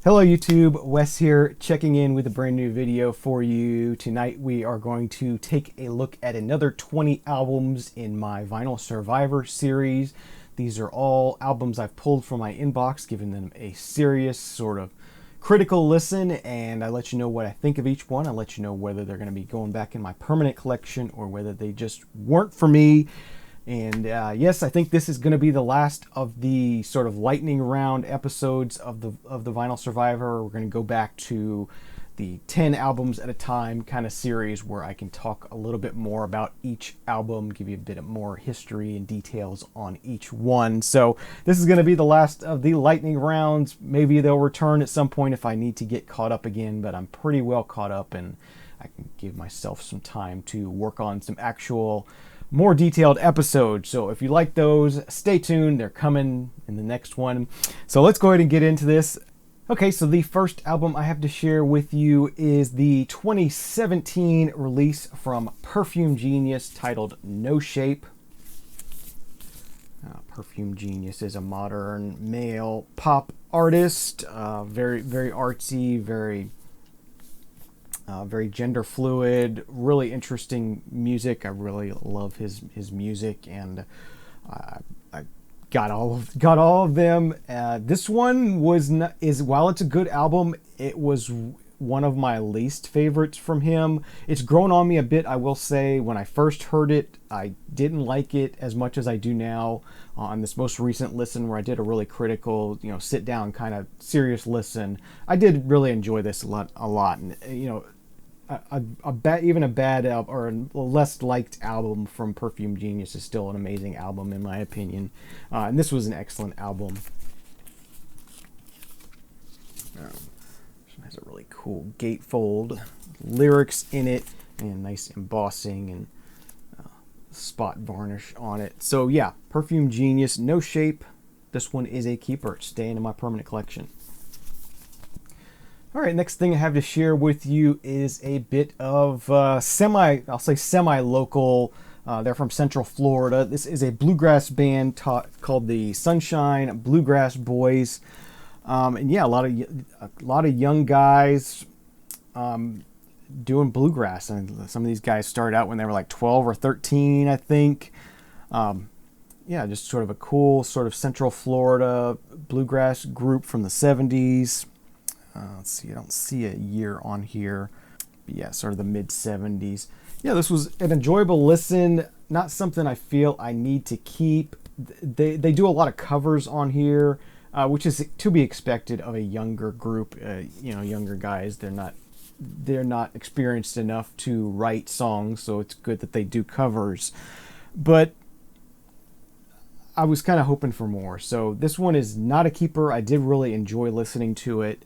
Hello YouTube, Wes here, checking in with a brand new video for you. Tonight we are going to take a look at another 20 albums in my Vinyl Survivor series. These are all albums I've pulled from my inbox, giving them a serious sort of critical listen, and I let you know what I think of each one. I let you know whether they're going to be going back in my permanent collection or whether they just weren't for me. And yes, I think this is going to be the last of the sort of lightning round episodes of the Vinyl Survivor. We're going to go back to the 10 albums at a time kind of series where I can talk a little bit more about each album, give you a bit more history and details on each one. So this is going to be the last of the lightning rounds. Maybe they'll return at some point if I need to get caught up again, but I'm pretty well caught up and I can give myself some time to work on some actual more detailed episodes. So if you like those, stay tuned. They're coming in the next one. So let's go ahead and get into this. Okay, so the first album I have to share with you is the 2017 release from Perfume Genius titled No Shape. Perfume Genius is a modern male pop artist, very artsy, very gender fluid, really interesting music. I really love his music, and I got all of them. This one while it's a good album, it was one of my least favorites from him. It's grown on me a bit, I will say. When I first heard it, I didn't like it as much as I do now. On this most recent listen, where I did a really critical, sit down kind of serious listen, I did really enjoy this a lot. And even a bad or a less liked album from Perfume Genius is still an amazing album in my opinion, and this was an excellent album. Has a really cool gatefold, lyrics in it, and nice embossing and spot varnish on it. So yeah, Perfume Genius, No Shape. This one is a keeper. It's staying in my permanent collection. All right, next thing I have to share with you is a bit of semi-local. They're from Central Florida. This is a bluegrass band called the Sunshine Bluegrass Boys. And yeah, a lot of young guys doing bluegrass. And some of these guys started out when they were like 12 or 13, I think. Yeah, just sort of a cool sort of Central Florida bluegrass group from the 70s. Let's see, I don't see a year on here. But yeah, sort of the mid-70s. Yeah, this was an enjoyable listen. Not something I feel I need to keep. They do a lot of covers on here, which is to be expected of a younger group. Younger guys. They're not experienced enough to write songs, so it's good that they do covers. But I was kind of hoping for more. So this one is not a keeper. I did really enjoy listening to it,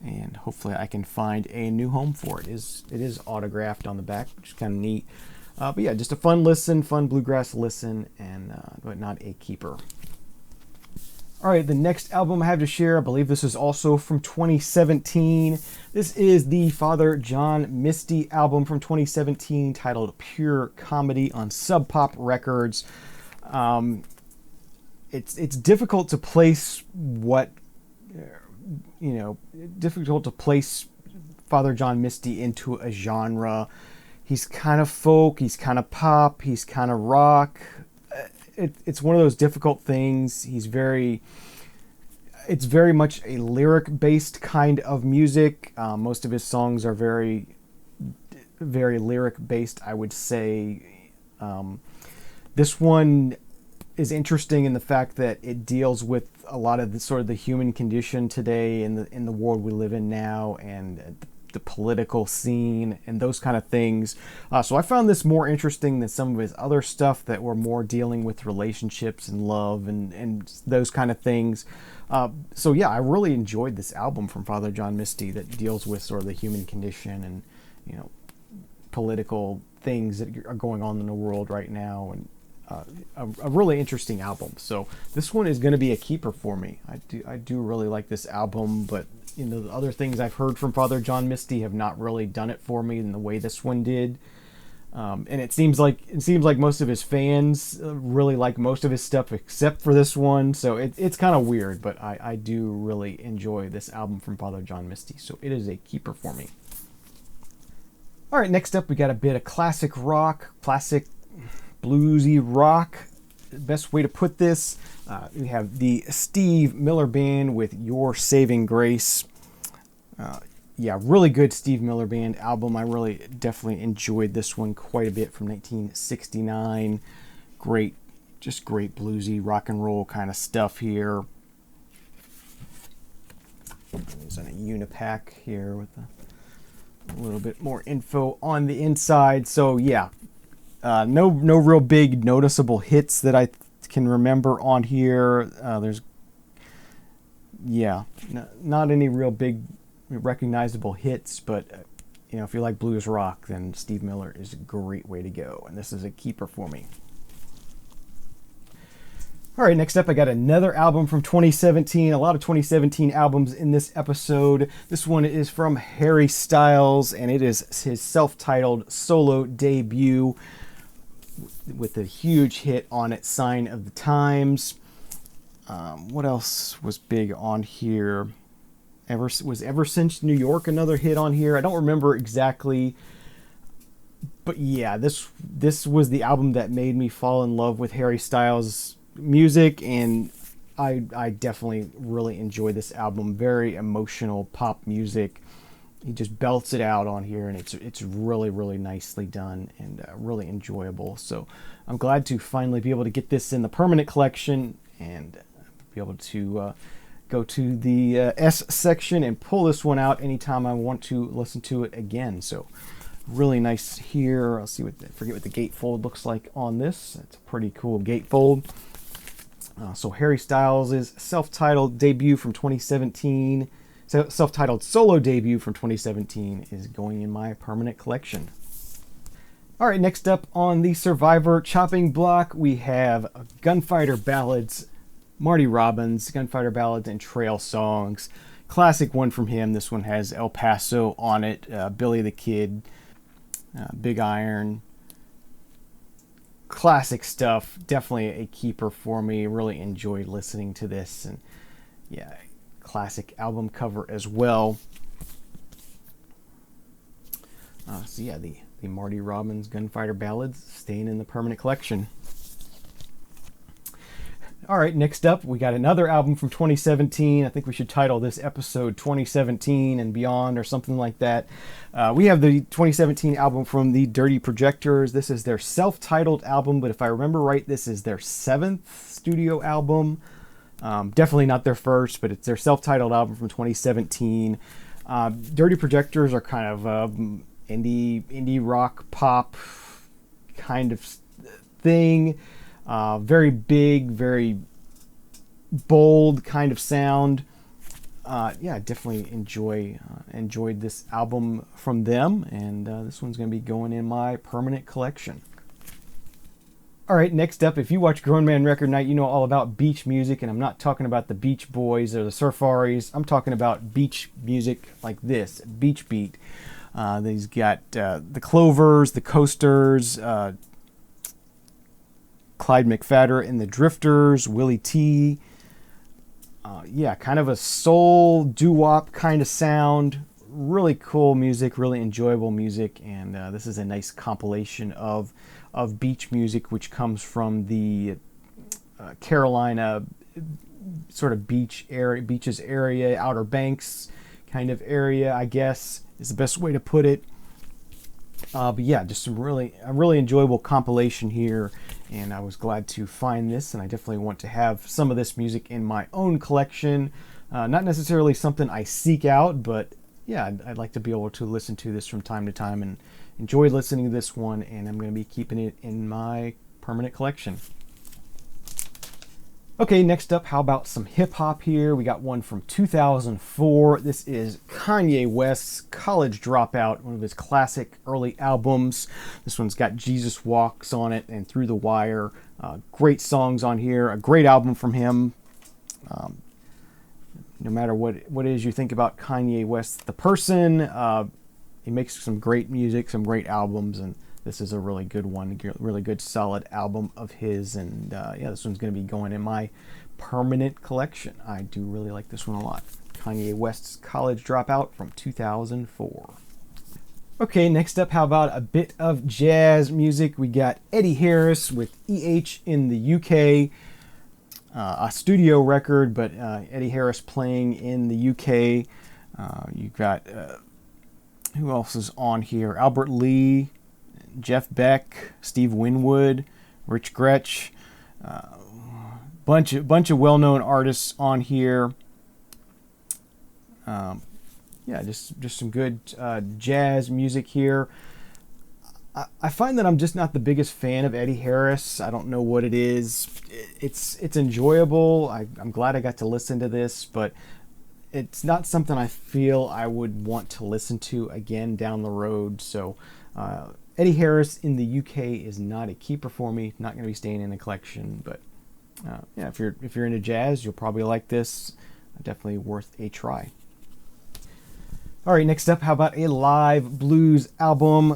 and hopefully I can find a new home for it. It is autographed on the back, which is kind of neat. But yeah, just a fun listen, fun bluegrass listen, and but not a keeper. All right, the next album I have to share, I believe this is also from 2017. This is the Father John Misty album from 2017 titled Pure Comedy on Sub Pop Records. It's difficult to place difficult to place Father John Misty into a genre. He's kind of folk, he's kind of pop, he's kind of rock. It's one of those difficult things. It's very much a lyric-based kind of music. Most of his songs are very lyric-based, I would say. This one is interesting in the fact that it deals with a lot of the sort of the human condition today in the world we live in now, and the political scene and those kind of things. So I found this more interesting than some of his other stuff that were more dealing with relationships and love and those kind of things. So yeah, I really enjoyed this album from Father John Misty that deals with sort of the human condition and political things that are going on in the world right now, and a really interesting album. So this one is going to be a keeper for me. I do really like this album, but the other things I've heard from Father John Misty have not really done it for me in the way this one did. And it seems like most of his fans really like most of his stuff except for this one. So it's kind of weird, but I do really enjoy this album from Father John Misty. So it is a keeper for me. All right, next up we got a bit of classic rock, classic bluesy rock. The best way to put this, we have the Steve Miller Band with Your Saving Grace. Yeah, really good Steve Miller Band album. I really definitely enjoyed this one quite a bit from 1969. Great, just great bluesy rock and roll kind of stuff here. It's on a Unipack here with a little bit more info on the inside. So yeah, no real big noticeable hits that I can remember on here. Not any real big recognizable hits, but if you like blues rock, then Steve Miller is a great way to go, and this is a keeper for me. All right, next up I got another album from 2017. A lot of 2017 albums in this episode. This one is from Harry Styles, and it is his self-titled solo debut with a huge hit on it, Sign of the Times. What else was big on here? Ever Since New York another hit on here? I don't remember exactly, but yeah, this was the album that made me fall in love with Harry Styles music, and I definitely really enjoy this album. Very emotional pop music. He just belts it out on here, and it's really nicely done and really enjoyable. So I'm glad to finally be able to get this in the permanent collection and be able to go to the S section and pull this one out anytime I want to listen to it again. So really nice here. I'll see forget what the gatefold looks like on this. It's a pretty cool gatefold. So Harry Styles' self-titled debut from 2017, self-titled solo debut from 2017 is going in my permanent collection. All right, next up on the Survivor chopping block, we have Gunfighter Ballads, Marty Robbins, Gunfighter Ballads and Trail Songs. Classic one from him. This one has El Paso on it, Billy the Kid, Big Iron. Classic stuff. Definitely a keeper for me. Really enjoyed listening to this. And yeah, classic album cover as well. So yeah, the Marty Robbins Gunfighter Ballads staying in the permanent collection. All right, next up, we got another album from 2017. I think we should title this episode 2017 and Beyond or something like that. We have the 2017 album from the Dirty Projectors. This is their self-titled album, but if I remember right, this is their 7th studio album. Definitely not their first, but it's their self-titled album from 2017. Dirty Projectors are kind of indie rock pop kind of thing. Very big, very bold kind of sound. Yeah, definitely enjoyed this album from them, and this one's going to be going in my permanent collection. All right, next up, if you watch Grown Man Record Night, you know all about beach music, and I'm not talking about the Beach Boys or the Surfaris. I'm talking about beach music like this, beach beat. He's got the Clovers, the Coasters, Clyde McPhatter and the Drifters, Willie T. Yeah, kind of a soul doo-wop kind of sound. Really cool music, really enjoyable music, and this is a nice compilation of beach music, which comes from the Carolina sort of beaches area, Outer Banks kind of area, I guess is the best way to put it. But yeah, just a really enjoyable compilation here, and I was glad to find this, and I definitely want to have some of this music in my own collection. Not necessarily something I seek out, but yeah, I'd like to be able to listen to this from time to time and enjoy listening to this one, and I'm going to be keeping it in my permanent collection. Okay, next up, how about some hip-hop here? We got one from 2004. This is Kanye West's College Dropout, one of his classic early albums. This one's got Jesus Walks on it and Through the Wire. Great songs on here. A great album from him. No matter what it is you think about Kanye West, the person, he makes some great music, some great albums, and this is a really good one, really good solid album of his, and yeah, this one's going to be going in my permanent collection. I do really like this one a lot. Kanye West's College Dropout from 2004. Okay, next up, how about a bit of jazz music? We got Eddie Harris with EH in the UK, a studio record, but Eddie Harris playing in the UK. You've got, who else is on here? Albert Lee, Jeff Beck, Steve Winwood, Rich Gretsch, bunch of well-known artists on here. Yeah, just some good jazz music here. I find that I'm just not the biggest fan of Eddie Harris. I don't know what it is. It's enjoyable. I'm glad I got to listen to this, but it's not something I feel I would want to listen to again down the road. So Eddie Harris in the UK is not a keeper for me. Not going to be staying in the collection, but yeah, if you're into jazz, you'll probably like this. Definitely worth a try. All right, next up, how about a live blues album?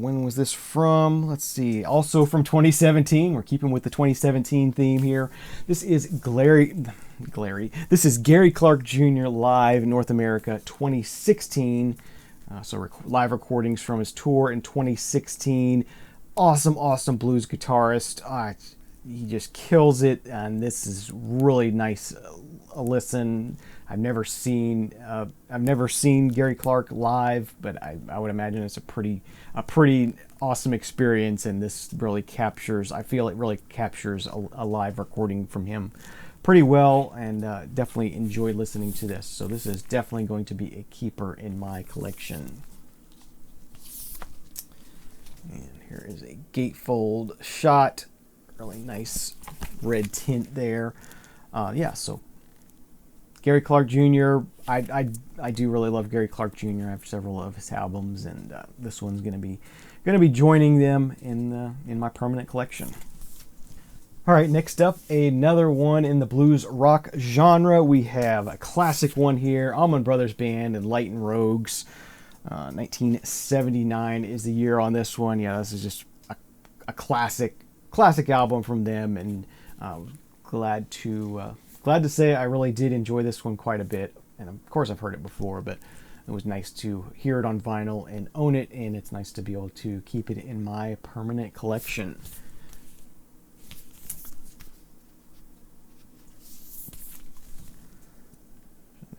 When was this from? Let's see. Also from 2017. We're keeping with the 2017 theme here. This is This is Gary Clark Jr. live North America 2016. So live recordings from his tour in 2016. Awesome blues guitarist. He just kills it, and this is really nice. A listen. I've never seen Gary Clark live, but I would imagine it's a pretty awesome experience, and this really captures. I feel it really captures a live recording from him pretty well, and definitely enjoy listening to this. So this is definitely going to be a keeper in my collection. And here is a gatefold shot. Really nice red tint there. Yeah, so Gary Clark Jr. I do really love Gary Clark Jr. I have several of his albums, and this one's gonna be joining them in my permanent collection. All right, next up, another one in the blues rock genre. We have a classic one here, Almond Brothers Band and Light and Rogues. 1979 is the year on this one. Yeah, this is just a classic album from them, and glad to say I really did enjoy this one quite a bit. And of course I've heard it before, but it was nice to hear it on vinyl and own it, and it's nice to be able to keep it in my permanent collection.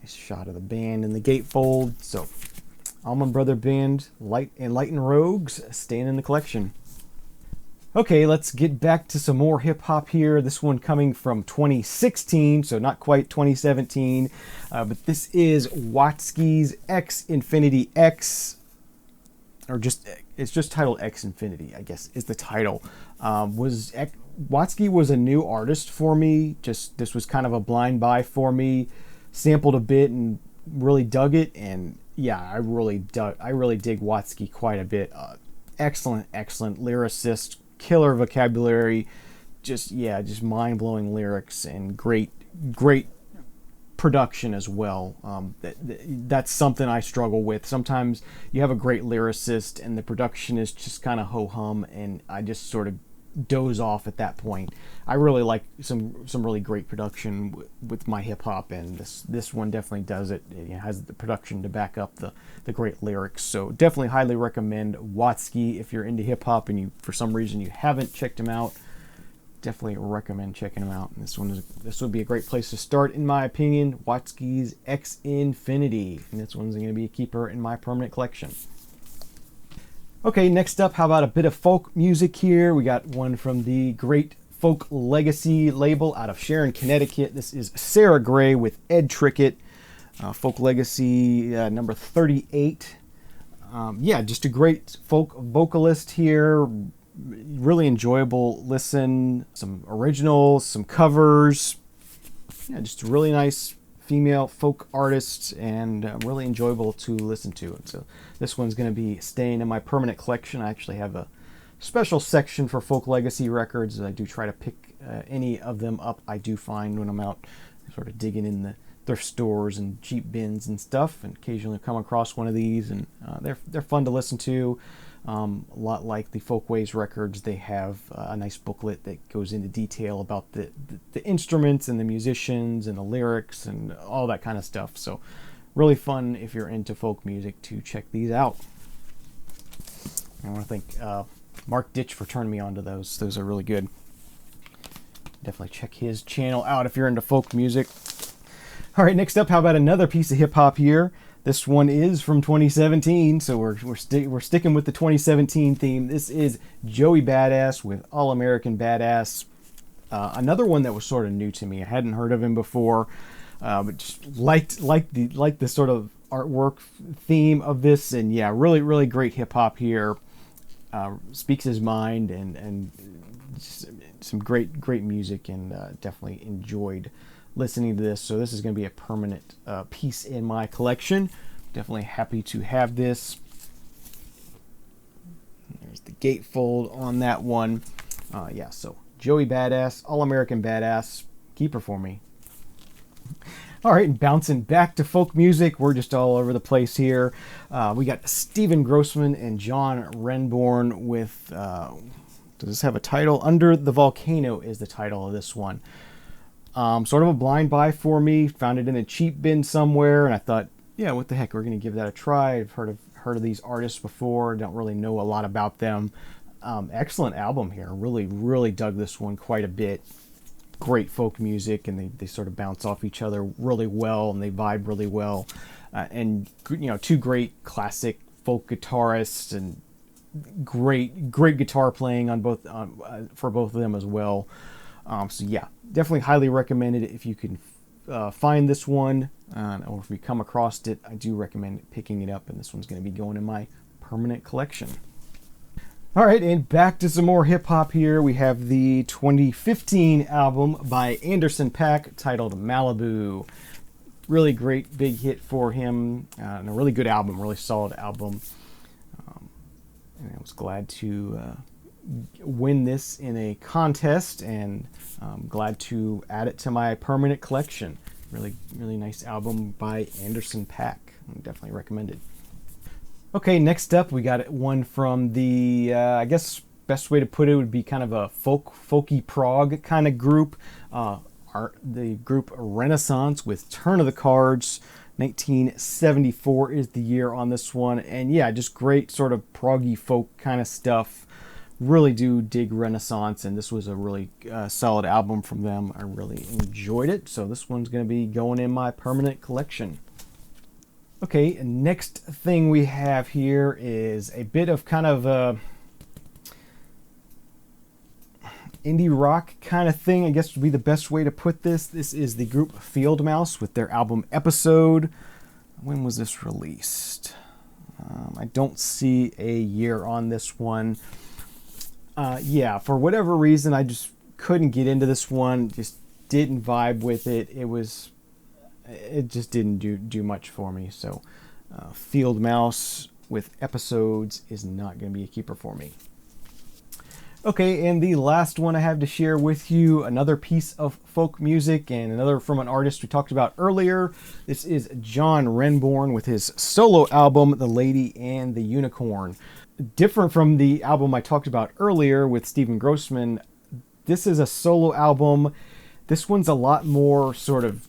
Nice shot of the band in the gatefold. So Almond Brother Band, Light and Rogues, staying in the collection. Okay, let's get back to some more hip-hop here. This one coming from 2016, so not quite 2017. But this is Wattsy X Infinity X, or it's just titled X Infinity, I guess, is the title. Wattsy was a new artist for me. This was kind of a blind buy for me. Sampled a bit and really dug it, and yeah, I really dig Wattsy quite a bit. Excellent lyricist. Killer vocabulary, just mind-blowing lyrics, and great production as well. That's something I struggle with. Sometimes you have a great lyricist and the production is just kind of ho-hum, and I just sort of doze off at that point. I really like some really great production with my hip-hop, and this one definitely does it. It has the production to back up the great lyrics. So definitely highly recommend Wattsy if you're into hip-hop and for some reason you haven't checked him out. Definitely recommend checking him out. And this would be a great place to start, in my opinion. Wattsy X Infinity, and this one's going to be a keeper in my permanent collection. Okay, next up, how about a bit of folk music here? We got one from the great Folk Legacy label out of Sharon, Connecticut. This is Sarah Gray with Ed Trickett. Folk Legacy number 38. Yeah, just a great folk vocalist here. Really enjoyable listen. Some originals, some covers. Yeah, just a really nice female folk artists, and really enjoyable to listen to. So this one's going to be staying in my permanent collection. I actually have a special section for Folk Legacy records. I do try to pick any of them up I do find when I'm out sort of digging in the thrift stores and cheap bins and stuff, and occasionally come across one of these, and they're fun to listen to. A lot like the Folkways records, they have a nice booklet that goes into detail about the instruments and the musicians and the lyrics and all that kind of stuff. So really fun if you're into folk music to check these out. I want to thank Mark Ditch for turning me on to those. Those are really good. Definitely check his channel out if you're into folk music. All right, next up, how about another piece of hip-hop here? This one is from 2017, so we're sticking with the 2017 theme. This is Joey Badass with All American Badass. Another one that was sort of new to me. I hadn't heard of him before, but just liked the sort of artwork theme of this, and yeah, really great hip hop here. Speaks his mind, and some great music, and definitely enjoyed listening to this. So this is going to be a permanent piece in my collection. Definitely happy to have this. There's the gatefold on that one. Yeah, so Joey Badass, All American Badass, keeper for me. All right, and bouncing back to folk music, we're just all over the place here. We got Stephen Grossman and John Renbourn with, does this have a title? Under the Volcano is the title of this one. Sort of a blind buy for me. Found it in a cheap bin somewhere, and I thought, yeah, what the heck, we're going to give that a try. I've heard of these artists before. Don't really know a lot about them. Excellent album here. Really dug this one quite a bit. Great folk music, and they sort of bounce off each other really well, and they vibe really well. And two great classic folk guitarists, and great guitar playing on both for both of them as well. So yeah, definitely highly recommend it if you can find this one, or if you come across it. I do recommend picking it up, and this one's going to be going in my permanent collection. All right, and back to some more hip hop here. We have the 2015 album by Anderson .Paak titled Malibu. Really great big hit for him, and a really good album, really solid album. And I was glad to win this in a contest, and I'm glad to add it to my permanent collection. Really nice album by Anderson .Paak. Definitely recommend it. Okay, next up we got one from the, I guess best way to put it would be kind of a folky prog kind of group. The group Renaissance with Turn of the Cards. 1974 is the year on this one. And yeah, just great sort of proggy folk kind of stuff. Really do dig Renaissance, and this was a really solid album from them. I really enjoyed it, so this one's going to be going in my permanent collection. Okay, next thing we have here is a bit of kind of indie rock kind of thing, I guess would be the best way to put this. This is the group Field Mouse with their album Episode. When was this released? I don't see a year on this one. Yeah, for whatever reason, I just couldn't get into this one. Just didn't vibe with it. It just didn't do much for me. So Field Mouse with Episodes is not going to be a keeper for me. Okay, and the last one I have to share with you, another piece of folk music, and another from an artist we talked about earlier. This is John Renbourn with his solo album, The Lady and the Unicorn. Different from the album I talked about earlier with Stephen Grossman, this is a solo album. This one's a lot more sort of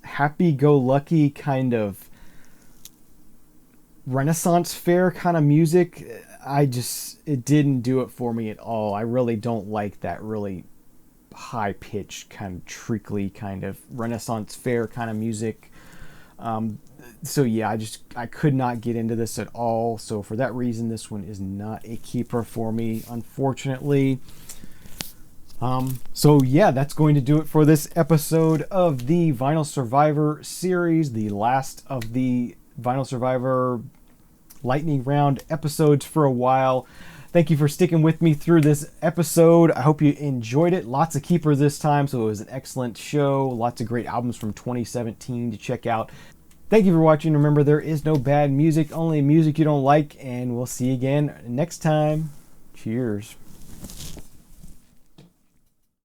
happy-go-lucky kind of Renaissance fair kind of music. It didn't do it for me at all. I really don't like that really high-pitched, kind of treacly kind of Renaissance fair kind of music. So yeah, I could not get into this at all. So for that reason, this one is not a keeper for me, unfortunately. So yeah, that's going to do it for this episode of the Vinyl Survivor series, the last of the Vinyl Survivor lightning round episodes for a while. Thank you for sticking with me through this episode. I hope you enjoyed it. Lots of keepers this time, so it was an excellent show. Lots of great albums from 2017 to check out. Thank you for watching. Remember, there is no bad music, only music you don't like, and we'll see you again next time. Cheers.